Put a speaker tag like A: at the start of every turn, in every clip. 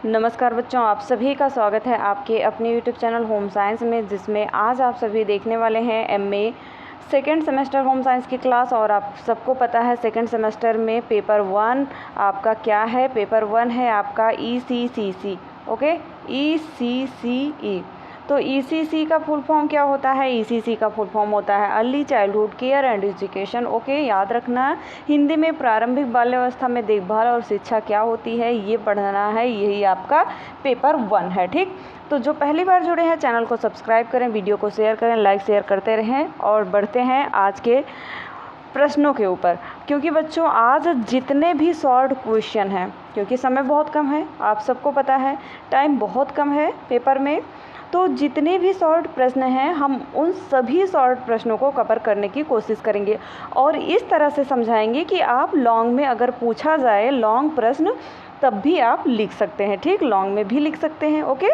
A: नमस्कार बच्चों, आप सभी का स्वागत है आपके अपने यूट्यूब चैनल होम साइंस में, जिसमें आज आप सभी देखने वाले हैं MA second semester home science की क्लास। और आप सबको पता है सेकेंड सेमेस्टर में पेपर 1 आपका क्या है। पेपर 1 है आपका ECCC। Okay, ECCE। तो ECC का फुल फॉर्म क्या होता है? ECC का फुल फॉर्म होता है early childhood care and education. Okay, याद रखना, हिंदी में प्रारंभिक बाल्यावस्था में देखभाल और शिक्षा क्या होती है ये पढ़ना है। यही आपका पेपर 1 है। ठीक, तो जो पहली बार जुड़े हैं चैनल को सब्सक्राइब करें, वीडियो को शेयर करें, लाइक शेयर करते रहें। और बढ़ते हैं आज के प्रश्नों के ऊपर, क्योंकि बच्चों आज जितने भी शॉर्ट क्वेश्चन हैं, क्योंकि समय बहुत कम है, आप सबको पता है टाइम बहुत कम है पेपर में, तो जितने भी शॉर्ट प्रश्न हैं हम उन सभी शॉर्ट प्रश्नों को कवर करने की कोशिश करेंगे और इस तरह से समझाएंगे कि आप लॉन्ग में अगर पूछा जाए लॉन्ग प्रश्न तब भी आप लिख सकते हैं। ठीक, लॉन्ग में भी लिख सकते हैं। ओके,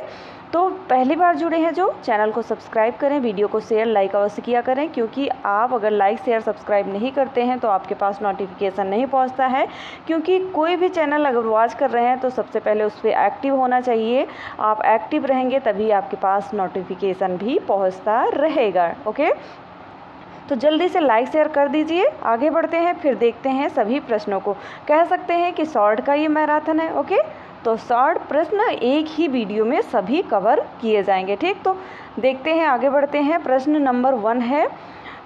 A: तो पहली बार जुड़े हैं जो चैनल को सब्सक्राइब करें, वीडियो को शेयर लाइक अवश्य किया करें, क्योंकि आप अगर लाइक शेयर सब्सक्राइब नहीं करते हैं तो आपके पास नोटिफिकेशन नहीं पहुंचता है। क्योंकि कोई भी चैनल अगर वॉच कर रहे हैं तो सबसे पहले उस पर एक्टिव होना चाहिए। आप एक्टिव रहेंगे तभी आपके पास नोटिफिकेशन भी पहुँचता रहेगा। ओके, तो जल्दी से लाइक शेयर कर दीजिए। आगे बढ़ते हैं, फिर देखते हैं सभी प्रश्नों को। कह सकते हैं कि शॉर्ट का ये मैराथन है। ओके, तो शॉर्ट प्रश्न एक ही वीडियो में सभी कवर किए जाएंगे। ठीक, तो देखते हैं, आगे बढ़ते हैं। प्रश्न नंबर 1 है,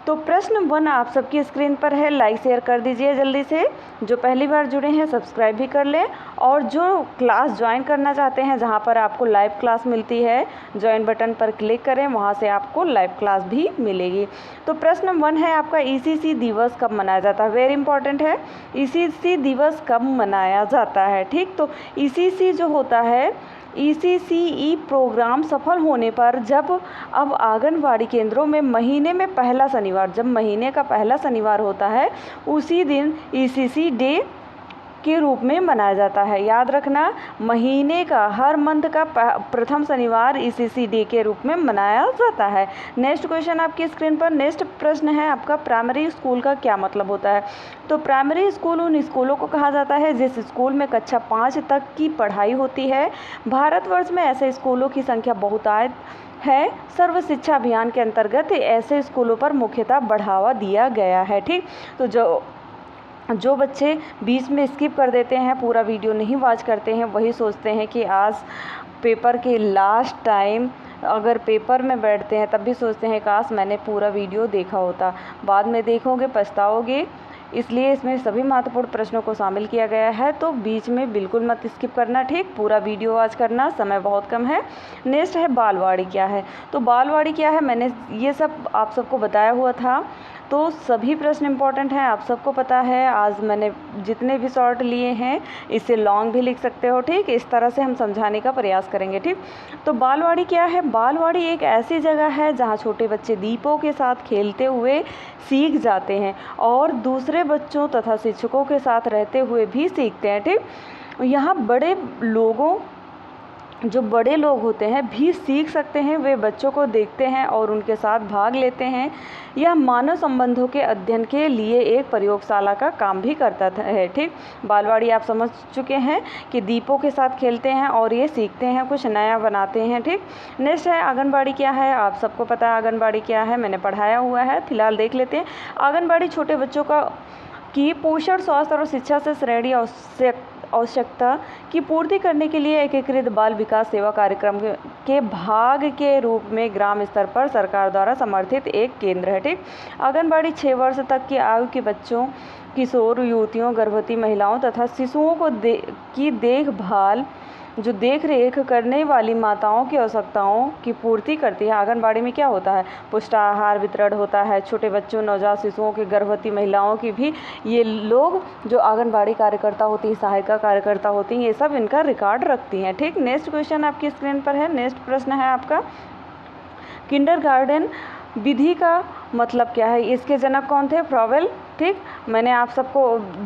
A: तो प्रश्न 1 आप सबकी स्क्रीन पर है। लाइक शेयर कर दीजिए जल्दी से। जो पहली बार जुड़े हैं सब्सक्राइब भी कर लें, और जो क्लास ज्वाइन करना चाहते हैं जहां पर आपको लाइव क्लास मिलती है, ज्वाइन बटन पर क्लिक करें, वहां से आपको लाइव क्लास भी मिलेगी। तो प्रश्न 1 है आपका, ECC दिवस कब मनाया जाता है? वेरी इंपॉर्टेंट है, ECC दिवस कब मनाया जाता है। ठीक, तो ECC जो होता है, ECCE प्रोग्राम सफल होने पर जब अब आंगनबाड़ी केंद्रों में महीने में पहला शनिवार, जब महीने का पहला शनिवार होता है उसी दिन ECC डे के रूप में मनाया जाता है। याद रखना, महीने का हर मंथ का प्रथम शनिवार ECC डे के रूप में मनाया जाता है। नेक्स्ट क्वेश्चन आपकी स्क्रीन पर। नेक्स्ट प्रश्न है आपका, प्राइमरी स्कूल का क्या मतलब होता है? तो प्राइमरी स्कूल उन स्कूलों को कहा जाता है जिस स्कूल में कक्षा 5 तक की पढ़ाई होती है। भारतवर्ष में ऐसे स्कूलों की संख्या बहुतायत है। सर्व शिक्षा अभियान के अंतर्गत ऐसे स्कूलों पर मुख्यतः बढ़ावा दिया गया है। ठीक, तो जो बच्चे बीच में स्किप कर देते हैं, पूरा वीडियो नहीं वॉच करते हैं, वही सोचते हैं कि आज पेपर के लास्ट टाइम अगर पेपर में बैठते हैं तब भी सोचते हैं काश मैंने पूरा वीडियो देखा होता। बाद में देखोगे पछताओगे, इसलिए इसमें सभी महत्वपूर्ण प्रश्नों को शामिल किया गया है। तो बीच में बिल्कुल मत स्किप करना। ठीक, पूरा वीडियो वॉच करना, समय बहुत कम है। नेक्स्ट है बालवाड़ी क्या है? तो बालवाड़ी क्या है मैंने ये सब आप सबको बताया हुआ था, तो सभी प्रश्न इंपॉर्टेंट हैं, आप सबको पता है। आज मैंने जितने भी शॉर्ट लिए हैं इससे लॉन्ग भी लिख सकते हो। ठीक, इस तरह से हम समझाने का प्रयास करेंगे। ठीक, तो बालवाड़ी क्या है? बालवाड़ी एक ऐसी जगह है जहाँ छोटे बच्चे दीपों के साथ खेलते हुए सीख जाते हैं और दूसरे बच्चों तथा शिक्षकों के साथ रहते हुए भी सीखते हैं। ठीक, यहाँ जो बड़े लोग होते हैं भी सीख सकते हैं, वे बच्चों को देखते हैं और उनके साथ भाग लेते हैं। यह मानव संबंधों के अध्ययन के लिए एक प्रयोगशाला का काम भी करता है। ठीक, बालवाड़ी आप समझ चुके हैं कि दीपों के साथ खेलते हैं और ये सीखते हैं, कुछ नया बनाते हैं। ठीक, नेक्स्ट है आंगनबाड़ी क्या है? आप सबको पता है आंगनबाड़ी क्या है, मैंने पढ़ाया हुआ है, फिलहाल देख लेते हैं। आंगनबाड़ी छोटे बच्चों की पोषण, स्वास्थ्य और शिक्षा से श्रेणी आवश्यकता की पूर्ति करने के लिए एकीकृत बाल विकास सेवा कार्यक्रम के भाग के रूप में ग्राम स्तर पर सरकार द्वारा समर्थित एक केंद्र है। ठीक, आंगनबाड़ी 6 वर्ष तक की आयु के बच्चों, किशोर, युवतियों, गर्भवती महिलाओं तथा शिशुओं की देखभाल, जो देख रेख करने वाली माताओं की आवश्यकताओं की पूर्ति करती है। आंगनबाड़ी में क्या होता है? पुष्टाहार वितरण होता है, छोटे बच्चों, नवजात शिशुओं की, गर्भवती महिलाओं की भी ये लोग जो आंगनबाड़ी कार्यकर्ता होती हैं, सहायिका कार्यकर्ता होती हैं, ये सब इनका रिकॉर्ड रखती हैं। ठीक, नेक्स्ट क्वेश्चन आपकी स्क्रीन पर है। नेक्स्ट प्रश्न है आपका, किंडरगार्टन विधि का मतलब क्या है? इसके जनक कौन थे? फ्रॉवेल। ठीक, मैंने आप सबको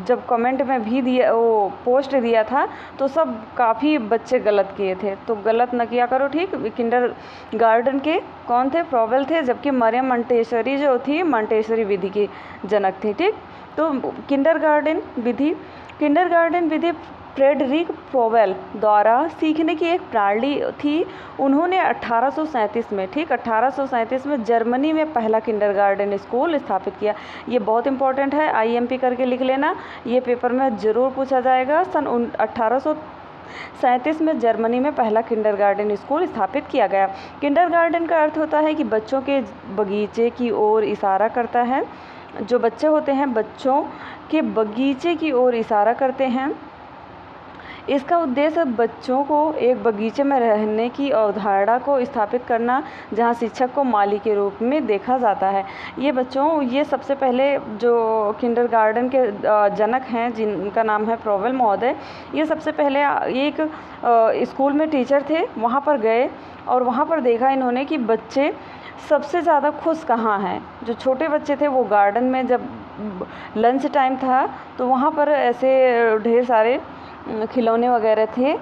A: जब कमेंट में भी दिया, वो पोस्ट दिया था, तो सब काफ़ी बच्चे गलत किए थे, तो गलत न किया करो। ठीक, किंडरगार्टन के कौन थे? फ्रॉवेल थे, जबकि मरियम मंटेसरी जो थी मंटेसरी विधि की जनक थी। ठीक, तो किंडरगार्टन विधि फ्रेडरिक फ्रोवेल द्वारा सीखने की एक प्रणाली थी। उन्होंने 1837 में, ठीक 1837 में जर्मनी में पहला किंडरगार्टन स्कूल स्थापित किया। ये बहुत इंपॉर्टेंट है, IMP करके लिख लेना, ये पेपर में ज़रूर पूछा जाएगा। सन 1837 में जर्मनी में पहला किंडरगार्टन स्कूल स्थापित किया गया। किंडरगार्टन का अर्थ होता है कि बच्चों के बगीचे की ओर इशारा करता है। जो बच्चे होते हैं बच्चों के बगीचे की ओर इशारा करते हैं। इसका उद्देश्य बच्चों को एक बगीचे में रहने की अवधारणा को स्थापित करना, जहां शिक्षक को माली के रूप में देखा जाता है। ये सबसे पहले जो किंडरगार्टन के जनक हैं, जिनका नाम है फ्रोवेल महोदय, ये सबसे पहले एक स्कूल में टीचर थे, वहाँ पर गए और वहाँ पर देखा इन्होंने कि बच्चे सबसे ज़्यादा खुश कहाँ हैं। जो छोटे बच्चे थे वो गार्डन में, जब लंच टाइम था तो वहाँ पर ऐसे ढेर सारे खिलौने वगैरह थे,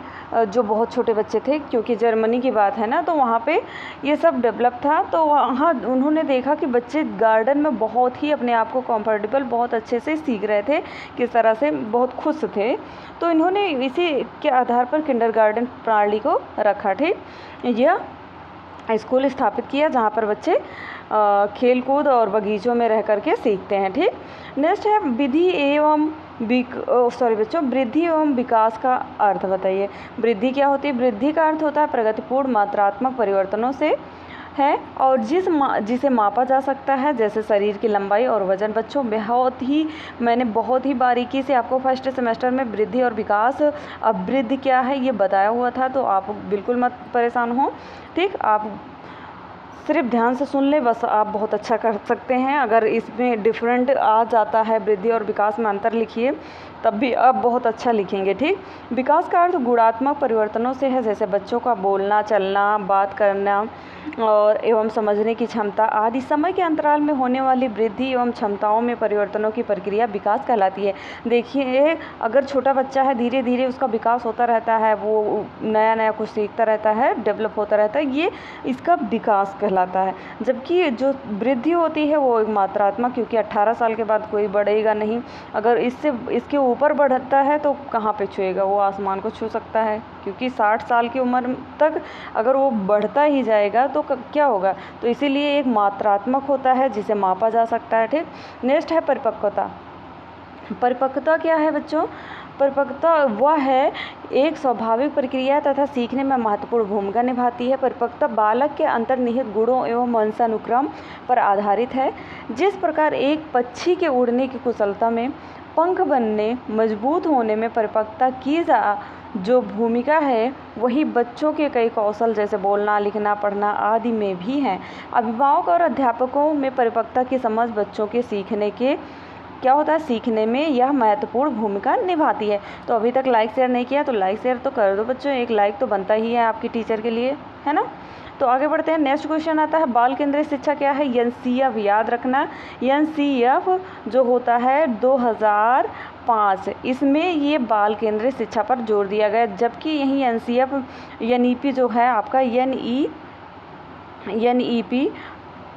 A: जो बहुत छोटे बच्चे थे, क्योंकि जर्मनी की बात है ना, तो वहाँ पे ये सब डेवलप था। तो वहाँ उन्होंने देखा कि बच्चे गार्डन में बहुत ही अपने आप को कंफर्टेबल, बहुत अच्छे से सीख रहे थे, किस तरह से बहुत खुश थे। तो इन्होंने इसी के आधार पर किंडरगार्टन प्रणाली को रखा। ठीक, यह स्कूल स्थापित किया जहाँ पर बच्चे खेल कूद और बगीचों में रह करके सीखते हैं। ठीक, नेक्स्ट है वृद्धि एवं विकास का अर्थ बताइए। वृद्धि क्या होती है? वृद्धि का अर्थ होता है प्रगतिपूर्ण मात्रात्मक परिवर्तनों से है, और जिसे मापा जा सकता है, जैसे शरीर की लंबाई और वजन। बच्चों मैंने बहुत ही बारीकी से आपको फर्स्ट सेमेस्टर में वृद्धि और विकास, अब वृद्धि क्या है ये बताया हुआ था, तो आप बिल्कुल मत परेशान हो। ठीक, आप सिर्फ ध्यान से सुन ले, बस आप बहुत अच्छा कर सकते हैं। अगर इसमें डिफरेंट आ जाता है, वृद्धि और विकास में अंतर लिखिए, तब भी आप बहुत अच्छा लिखेंगे। ठीक, विकास का अर्थ गुणात्मक परिवर्तनों से है, जैसे बच्चों का बोलना, चलना, बात करना और एवं समझने की क्षमता आदि। समय के अंतराल में होने वाली वृद्धि एवं क्षमताओं में परिवर्तनों की प्रक्रिया विकास कहलाती है। देखिए, अगर छोटा बच्चा है, धीरे धीरे उसका विकास होता रहता है, वो नया नया कुछ सीखता रहता है, डेवलप होता रहता है, ये इसका विकास कहलाता है। जबकि जो वृद्धि होती है वो एक मात्रात्मक, क्योंकि 18 साल के बाद कोई बढ़ेगा नहीं। अगर इसके ऊपर बढ़ता है तो कहाँ पे छुएगा, वो आसमान को छू सकता है, क्योंकि 60 साल की उम्र तक अगर वो बढ़ता ही जाएगा तो क्या होगा। तो इसीलिए एक मात्रात्मक होता है जिसे मापा जा सकता है। ठीक, नेक्स्ट है परिपक्वता। परिपक्वता क्या है बच्चों? परिपक्वता वह है एक स्वाभाविक प्रक्रिया तथा सीखने में महत्वपूर्ण भूमिका निभाती है। परिपक्वता बालक के अंतर्निहित गुणों एवं वंशानुक्रम पर आधारित है। जिस प्रकार एक पक्षी के उड़ने की कुशलता में, पंख बनने, मजबूत होने में परिपक्वता की जो भूमिका है, वही बच्चों के कई कौशल जैसे बोलना, लिखना, पढ़ना आदि में भी है। अभिभावक और अध्यापकों में परिपक्वता की समझ बच्चों के सीखने के क्या होता है, सीखने में यह महत्वपूर्ण भूमिका निभाती है। तो अभी तक लाइक शेयर नहीं किया तो लाइक शेयर तो कर दो बच्चों, एक लाइक तो बनता ही है आपकी टीचर के लिए, है ना। तो आगे बढ़ते हैं। नेक्स्ट क्वेश्चन आता है, बाल केंद्रित शिक्षा क्या है? NCF याद रखना, NCF जो होता है 2005, इसमें ये बाल केंद्रित शिक्षा पर जोर दिया गया। जबकि यही NCF NEP जो है आपका NEP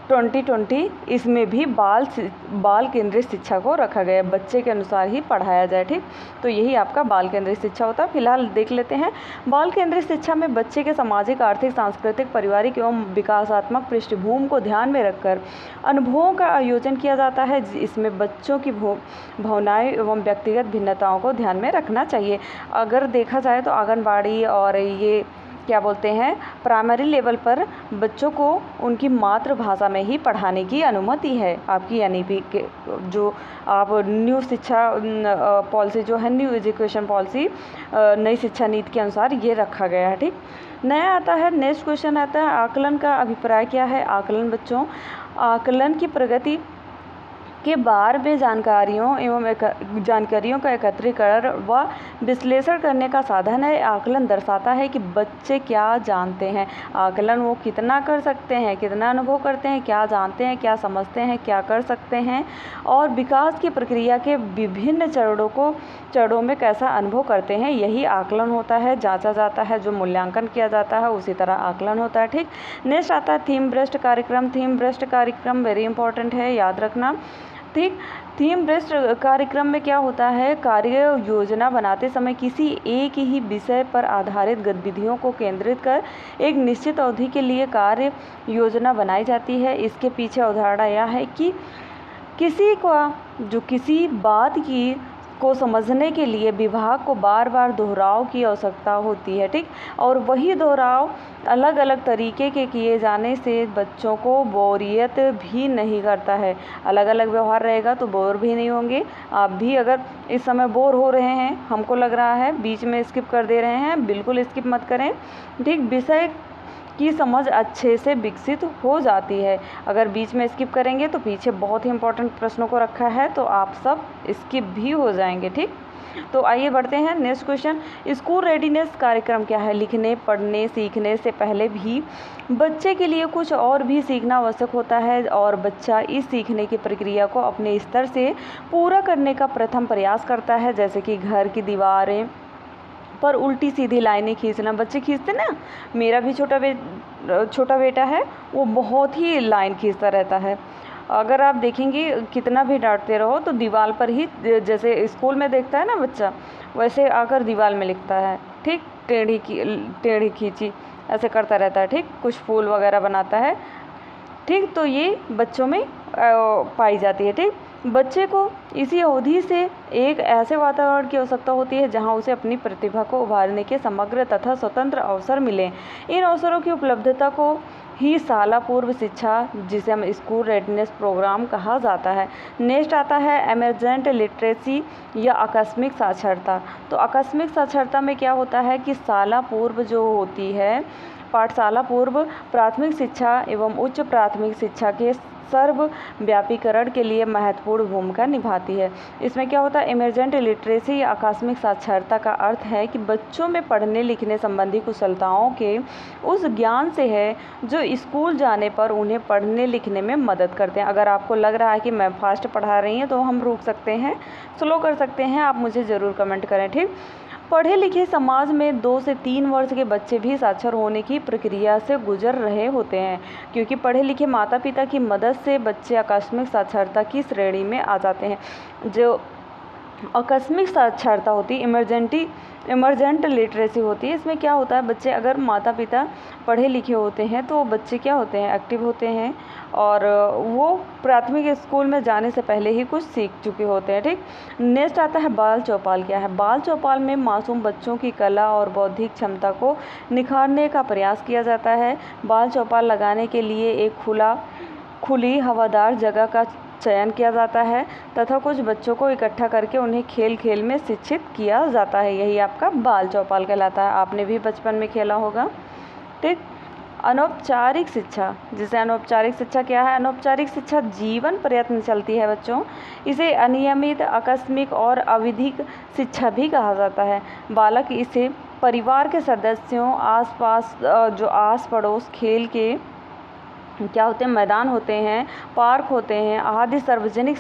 A: 2020, इसमें भी बाल केंद्रित शिक्षा को रखा गया, बच्चे के अनुसार ही पढ़ाया जाए। ठीक, तो यही आपका बाल केंद्रित शिक्षा होता है। फिलहाल देख लेते हैं, बाल केंद्रित शिक्षा में बच्चे के सामाजिक, आर्थिक, सांस्कृतिक, पारिवारिक एवं विकासात्मक पृष्ठभूमि को ध्यान में रखकर अनुभवों का आयोजन किया जाता है। इसमें बच्चों की भावनाएं एवं व्यक्तिगत भिन्नताओं को ध्यान में रखना चाहिए। अगर देखा जाए तो आंगनबाड़ी और ये क्या बोलते हैं, प्राइमरी लेवल पर बच्चों को उनकी मातृभाषा में ही पढ़ाने की अनुमति है। आपकी NEP के जो आप न्यू शिक्षा पॉलिसी जो है, न्यू एजुकेशन पॉलिसी, नई शिक्षा नीति के अनुसार ये रखा गया है। ठीक, नया आता है, नेक्स्ट क्वेश्चन आता है, आकलन का अभिप्राय क्या है? आकलन बच्चों, आकलन की प्रगति के बार में जानकारियों का एकत्रीकरण व विश्लेषण करने का साधन है। आकलन दर्शाता है कि बच्चे क्या जानते हैं। आकलन वो कितना कर सकते हैं, कितना अनुभव करते हैं, क्या जानते हैं, क्या समझते हैं, क्या कर सकते हैं, और विकास की प्रक्रिया के विभिन्न चरणों में कैसा अनुभव करते हैं, यही आकलन होता है। जांचा जाता है, जो मूल्यांकन किया जाता है, उसी तरह आकलन होता है। ठीक, नेक्स्ट आता है थीम बेस्ड कार्यक्रम। थीम बेस्ड कार्यक्रम वेरी इंपॉर्टेंट है, याद रखना। ठीक। थीम बेस्ड कार्यक्रम में क्या होता है, कार्य योजना बनाते समय किसी एक ही विषय पर आधारित गतिविधियों को केंद्रित कर एक निश्चित अवधि के लिए कार्य योजना बनाई जाती है। इसके पीछे अवधारणा यह है कि किसी बात की को समझने के लिए विभाग को बार बार दोहराव की आवश्यकता होती है। ठीक। और वही दोहराव अलग अलग तरीके के किए जाने से बच्चों को बोरियत भी नहीं करता है। अलग अलग व्यवहार रहेगा तो बोर भी नहीं होंगे। आप भी अगर इस समय बोर हो रहे हैं, हमको लग रहा है बीच में स्किप कर दे रहे हैं, बिल्कुल स्किप मत करें। ठीक। विषय की समझ अच्छे से विकसित हो जाती है। अगर बीच में स्किप करेंगे तो पीछे बहुत ही इंपॉर्टेंट प्रश्नों को रखा है तो आप सब स्किप भी हो जाएंगे। ठीक। तो आइए बढ़ते हैं नेक्स्ट क्वेश्चन। स्कूल रेडीनेस कार्यक्रम क्या है? लिखने, पढ़ने, सीखने से पहले भी बच्चे के लिए कुछ और भी सीखना आवश्यक होता है और बच्चा इस सीखने की प्रक्रिया को अपने स्तर से पूरा करने का प्रथम प्रयास करता है। जैसे कि घर की दीवारें पर उल्टी सीधी लाइनें खींचना, बच्चे खींचते ना। मेरा भी छोटा बेटा है, वो बहुत ही लाइन खींचता रहता है। अगर आप देखेंगे कितना भी डांटते रहो तो दीवार पर ही, जैसे स्कूल में देखता है ना बच्चा, वैसे आकर दीवार में लिखता है। ठीक। टेढ़ी खींची ऐसे करता रहता है। ठीक। कुछ फूल वगैरह बनाता है। ठीक। तो ये बच्चों में पाई जाती है। ठीक। बच्चे को इसी अवधि से एक ऐसे वातावरण की आवश्यकता होती है जहां उसे अपनी प्रतिभा को उभारने के समग्र तथा स्वतंत्र अवसर मिले। इन अवसरों की उपलब्धता को ही शाला पूर्व शिक्षा, जिसे हम स्कूल रेडनेस प्रोग्राम कहा जाता है। नेक्स्ट आता है एमरजेंट लिटरेसी या आकस्मिक साक्षरता। तो आकस्मिक साक्षरता में क्या होता है कि शाला पूर्व जो होती है, पाठशाला पूर्व प्राथमिक शिक्षा एवं उच्च प्राथमिक शिक्षा के सर्वव्यापीकरण के लिए महत्वपूर्ण भूमिका निभाती है। इसमें क्या होता है, इमरजेंट लिटरेसी या आकस्मिक साक्षरता का अर्थ है कि बच्चों में पढ़ने लिखने संबंधी कुशलताओं के उस ज्ञान से है जो स्कूल जाने पर उन्हें पढ़ने लिखने में मदद करते हैं। अगर आपको लग रहा है कि मैं फास्ट पढ़ा रही हूँ तो हम रुक सकते हैं, स्लो कर सकते हैं, आप मुझे ज़रूर कमेंट करें। ठीक। पढ़े लिखे समाज में 2 से 3 वर्ष के बच्चे भी साक्षर होने की प्रक्रिया से गुजर रहे होते हैं, क्योंकि पढ़े लिखे माता पिता की मदद से बच्चे आकस्मिक साक्षरता की श्रेणी में आ जाते हैं। जो आकस्मिक साक्षरता होती है, इमरजेंट लिटरेसी होती है, इसमें क्या होता है, बच्चे अगर माता पिता पढ़े लिखे होते हैं तो बच्चे क्या होते हैं, एक्टिव होते हैं और वो प्राथमिक स्कूल में जाने से पहले ही कुछ सीख चुके होते हैं। ठीक। नेक्स्ट आता है बाल चौपाल क्या है। बाल चौपाल में मासूम बच्चों की कला और बौद्धिक क्षमता को निखारने का प्रयास किया जाता है। बाल चौपाल लगाने के लिए एक खुली हवादार जगह का चयन किया जाता है तथा कुछ बच्चों को इकट्ठा करके उन्हें खेल खेल में शिक्षित किया जाता है। यही आपका बाल चौपाल कहलाता है। आपने भी बचपन में खेला होगा। ठीक। अनौपचारिक शिक्षा, जिसे अनौपचारिक शिक्षा क्या है, अनौपचारिक शिक्षा जीवन प्रयत्न चलती है बच्चों। इसे अनियमित, आकस्मिक और अविधिक शिक्षा भी कहा जाता है। बालक इसे परिवार के सदस्यों, जो आस पड़ोस खेल के क्या होते हैं, मैदान होते हैं, पार्क होते हैं आदि सार्वजनिक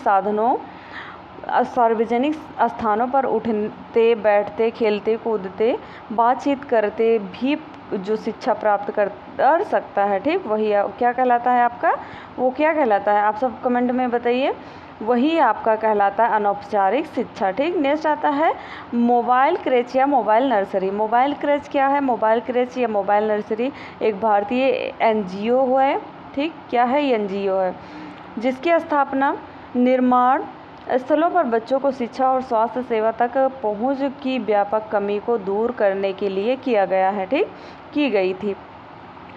A: स्थानों पर उठते बैठते, खेलते कूदते, बातचीत करते भी जो शिक्षा प्राप्त कर सकता है। ठीक। वही क्या कहलाता है आपका, वो क्या कहलाता है, आप सब कमेंट में बताइए। वही आपका कहलाता है अनौपचारिक शिक्षा। ठीक। नेक्स्ट आता है मोबाइल क्रेच या मोबाइल नर्सरी। मोबाइल क्रेच क्या है, मोबाइल क्रेच या मोबाइल नर्सरी एक भारतीय NGO है। ठीक। क्या है, NGO है, जिसकी स्थापना निर्माण स्थलों पर बच्चों को शिक्षा और स्वास्थ्य सेवा तक पहुंच की व्यापक कमी को दूर करने के लिए किया गया है। ठीक। की गई थी।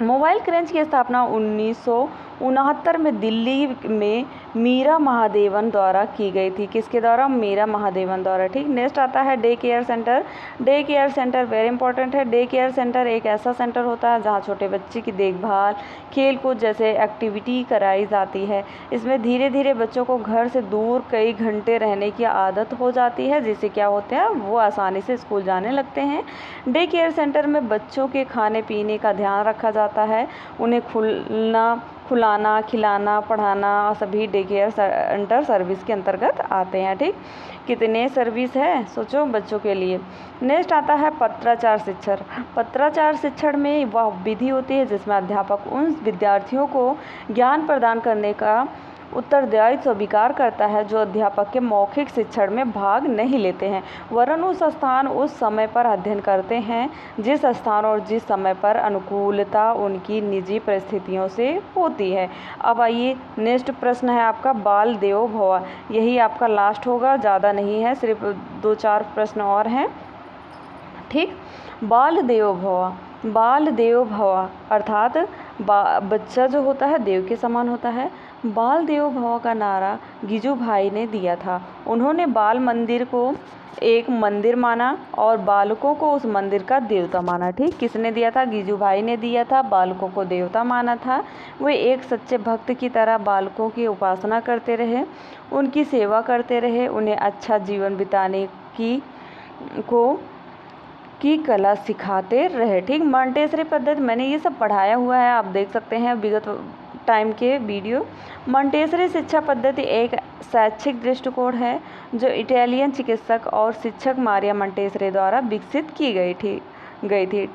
A: मोबाइल क्रेच की स्थापना 1969 में दिल्ली में मीरा महादेवन द्वारा की गई थी। किसके द्वारा, मीरा महादेवन द्वारा। ठीक। नेक्स्ट आता है day care centre. Day care centre very important है। डे केयर सेंटर एक ऐसा सेंटर होता है जहां छोटे बच्चे की देखभाल, खेल कूद जैसे एक्टिविटी कराई जाती है। इसमें धीरे धीरे बच्चों को घर से दूर कई घंटे रहने की आदत हो जाती है, जिससे क्या होते हैं, वो आसानी से स्कूल जाने लगते हैं। डे केयर सेंटर में बच्चों के खाने पीने का ध्यान रखा जाता है। उन्हें खिलाना, पढ़ाना सभी डे केयर सेंटर सर्विस के अंतर्गत आते हैं। ठीक। कितने सर्विस है सोचो बच्चों के लिए। नेक्स्ट आता है पत्राचार शिक्षण। पत्राचार शिक्षण में वह विधि होती है जिसमें अध्यापक उन विद्यार्थियों को ज्ञान प्रदान करने का उत्तरदायित्व स्वीकार करता है जो अध्यापक के मौखिक शिक्षण में भाग नहीं लेते हैं, वरन उस स्थान उस समय पर अध्ययन करते हैं जिस स्थान और जिस समय पर अनुकूलता उनकी निजी परिस्थितियों से होती है। अब आइए नेक्स्ट प्रश्न है आपका बाल देवो भव। यही आपका लास्ट होगा, ज़्यादा नहीं है, सिर्फ 2-4 प्रश्न और हैं। ठीक, बाल देवो भव। बाल देवो भव अर्थात बच्चा जो होता है देव के समान होता है। बाल देवो भव का नारा गिजुभाई ने दिया था। उन्होंने बाल मंदिर को एक मंदिर माना और बालकों को उस मंदिर का देवता माना। ठीक, किसने दिया था? गिजुभाई ने दिया था, बालकों को देवता माना था। वे एक सच्चे भक्त की तरह बालकों की उपासना करते रहे, उनकी सेवा करते रहे, उन्हें अच्छा जीवन बिताने की कला सिखाते रहे। ठीक, मॉन्टेसरी पद्धति मैंने ये सब पढ़ाया हुआ है, आप देख सकते हैं विगत टाइम के वीडियो। मॉन्टेसरी शिक्षा पद्धति एक शैक्षिक दृष्टिकोण है जो इटालियन चिकित्सक और शिक्षक मारिया मॉन्टेसरी द्वारा विकसित की गई थी।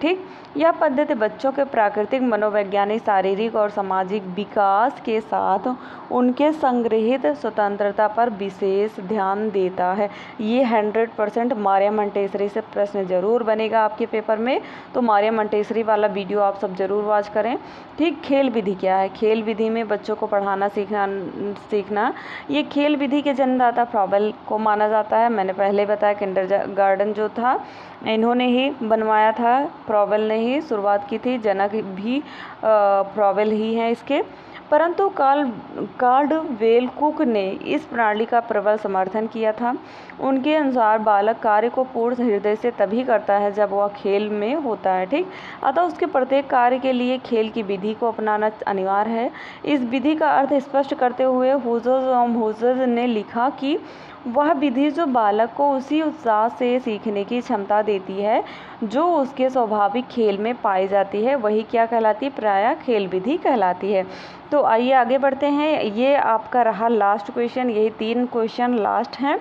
A: ठीक, यह पद्धति बच्चों के प्राकृतिक मनोवैज्ञानिक, शारीरिक और सामाजिक विकास के साथ उनके संग्रहित स्वतंत्रता पर विशेष ध्यान देता है। ये 100% मारिया मॉन्टेसरी से प्रश्न जरूर बनेगा आपके पेपर में, तो मारिया मॉन्टेसरी वाला वीडियो आप सब जरूर वॉच करें। ठीक, खेल विधि क्या है? खेल विधि में बच्चों को पढ़ाना सीखना ये खेल विधि के जन्मदाता फ्रॉबेल को माना जाता है। मैंने पहले बताया किंडरगार्टन जो था इन्होंने ही बनवाया था, फ्रॉबेल ने ही शुरुआत की थी, जनक भी फ्रॉबेल ही हैं इसके। परंतु कार्डवेल कुक ने इस प्रणाली का प्रबल समर्थन किया था। उनके अनुसार बालक कार्य को पूर्ण हृदय से तभी करता है जब वह खेल में होता है। ठीक, अतः उसके प्रत्येक कार्य के लिए खेल की विधि को अपनाना अनिवार्य है। इस विधि का अर्थ स्पष्ट करते हुए हुजज ने लिखा कि वह विधि जो बालक को उसी उत्साह से सीखने की क्षमता देती है जो उसके स्वाभाविक खेल में पाई जाती है, वही क्या कहलाती है? प्रायः खेल विधि कहलाती है। तो आइए आगे बढ़ते हैं। ये आपका रहा लास्ट क्वेश्चन, यही 3 क्वेश्चन लास्ट हैं।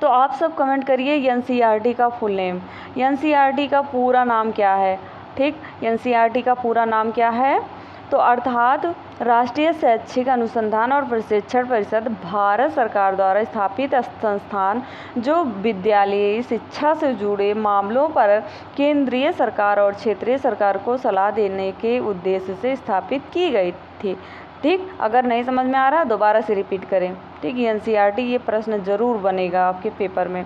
A: तो आप सब कमेंट करिए एनसीईआरटी का फुल नेम, एनसीईआरटी का पूरा नाम क्या है? ठीक, एनसीईआरटी का पूरा नाम क्या है? तो अर्थात राष्ट्रीय शैक्षिक अनुसंधान और प्रशिक्षण परिषद भारत सरकार द्वारा स्थापित संस्थान जो विद्यालयी शिक्षा से जुड़े मामलों पर केंद्रीय सरकार और क्षेत्रीय सरकार को सलाह देने के उद्देश्य से स्थापित की गई थी। ठीक, अगर नहीं समझ में आ रहा दोबारा से रिपीट करें। ठीक, एनसीईआरटी ये प्रश्न जरूर बनेगा आपके पेपर में।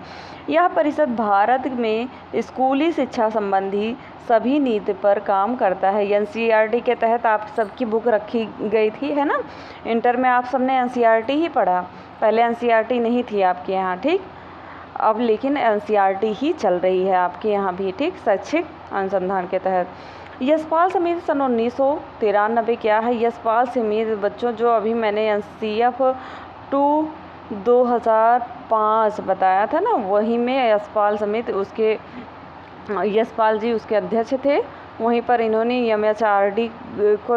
A: यह परिषद भारत में स्कूली शिक्षा संबंधी सभी नीति पर काम करता है। एनसीईआरटी के तहत आप सबकी बुक रखी गई थी, है ना? इंटर में आप सबने एनसीईआरटी ही पढ़ा, पहले एनसीईआरटी नहीं थी आपके यहाँ। ठीक, अब लेकिन एनसीईआरटी ही चल रही है आपके यहाँ भी। ठीक, शैक्षिक अनुसंधान के तहत यशपाल समिति सन 1993 क्या है? यशपाल समिति बच्चों जो अभी मैंने एनसीएफ 2 2005 बताया था ना, वहीं में यशपाल समिति उसके यशपाल जी उसके अध्यक्ष थे। वहीं पर इन्होंने एमएचआरडी को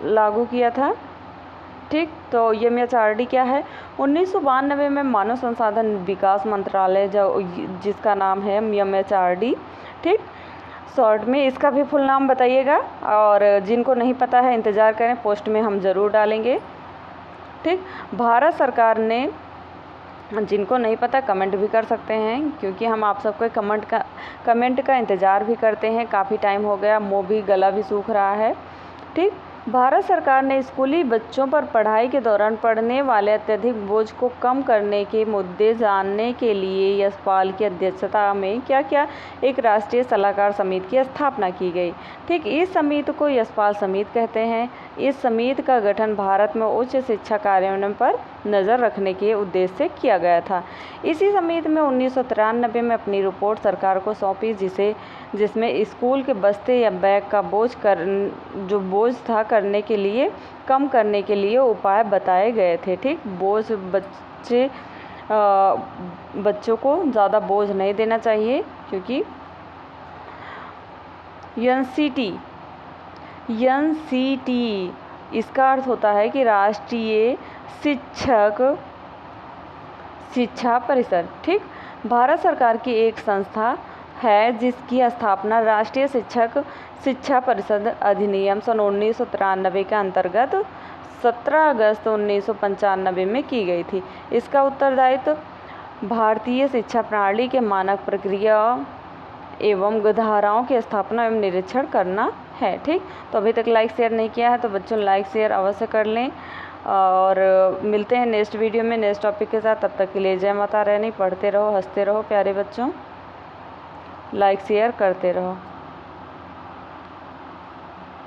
A: लागू किया था। ठीक, तो एमएचआरडी क्या है? 1992 में मानव संसाधन विकास मंत्रालय जिसका नाम है एमएचआरडी। ठीक, शॉर्ट में इसका भी फुल नाम बताइएगा, और जिनको नहीं पता है इंतज़ार करें, पोस्ट में हम ज़रूर डालेंगे। ठीक, भारत सरकार ने, जिनको नहीं पता कमेंट भी कर सकते हैं, क्योंकि हम आप सबको कमेंट का इंतज़ार भी करते हैं। काफ़ी टाइम हो गया, मुँह भी गला भी सूख रहा है। ठीक, भारत सरकार ने स्कूली बच्चों पर पढ़ाई के दौरान पड़ने वाले अत्यधिक बोझ को कम करने के मुद्दे जानने के लिए यशपाल की अध्यक्षता में क्या क्या एक राष्ट्रीय सलाहकार समिति की स्थापना की गई। ठीक, इस समिति को यशपाल समिति कहते हैं। इस समिति का गठन भारत में उच्च शिक्षा कार्यान्वयन पर नज़र रखने के उद्देश्य से किया गया था। इसी समिति में 1993 में अपनी रिपोर्ट सरकार को सौंपी, जिसमें स्कूल के बस्ते या बैग का जो बोझ था कम करने के लिए उपाय बताए गए थे। ठीक, बच्चों को ज़्यादा बोझ नहीं देना चाहिए, क्योंकि एनसीटी इसका अर्थ होता है कि राष्ट्रीय शिक्षा परिषद। ठीक, भारत सरकार की एक संस्था है जिसकी स्थापना राष्ट्रीय शिक्षा परिषद अधिनियम सन 1993 के अंतर्गत 17 अगस्त 1995 में की गई थी। इसका उत्तरदायित्व भारतीय शिक्षा प्रणाली के मानक प्रक्रिया एवं धाराओं की स्थापना एवं निरीक्षण करना है। ठीक, तो अभी तक लाइक शेयर नहीं किया है तो बच्चों लाइक शेयर अवश्य कर लें, और मिलते हैं नेक्स्ट वीडियो में नेक्स्ट टॉपिक के साथ। तब तक के लिए जय माता रानी। पढ़ते रहो, हंसते रहो प्यारे बच्चों, लाइक शेयर करते रहो।